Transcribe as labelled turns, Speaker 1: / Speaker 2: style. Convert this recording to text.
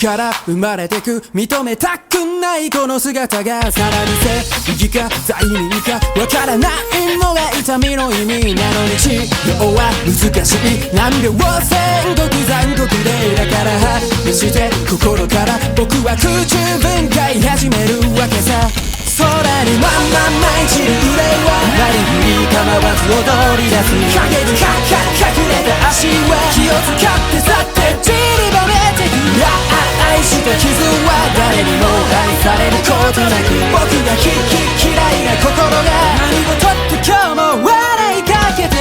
Speaker 1: から生まれてく認めたくないこの姿がさらに正義か罪人かわからないのが痛みの意味なのに治療は難しい難病宣告残酷でだから話して心から僕は空中分解始めるわけさ空にまんま舞い散る腕はなりふり構わず踊り出す影に隠れた足は気を使って去って散りばめてく愛した傷は誰にも愛されることなく僕が嫌いな心が何事って今日も笑いかけて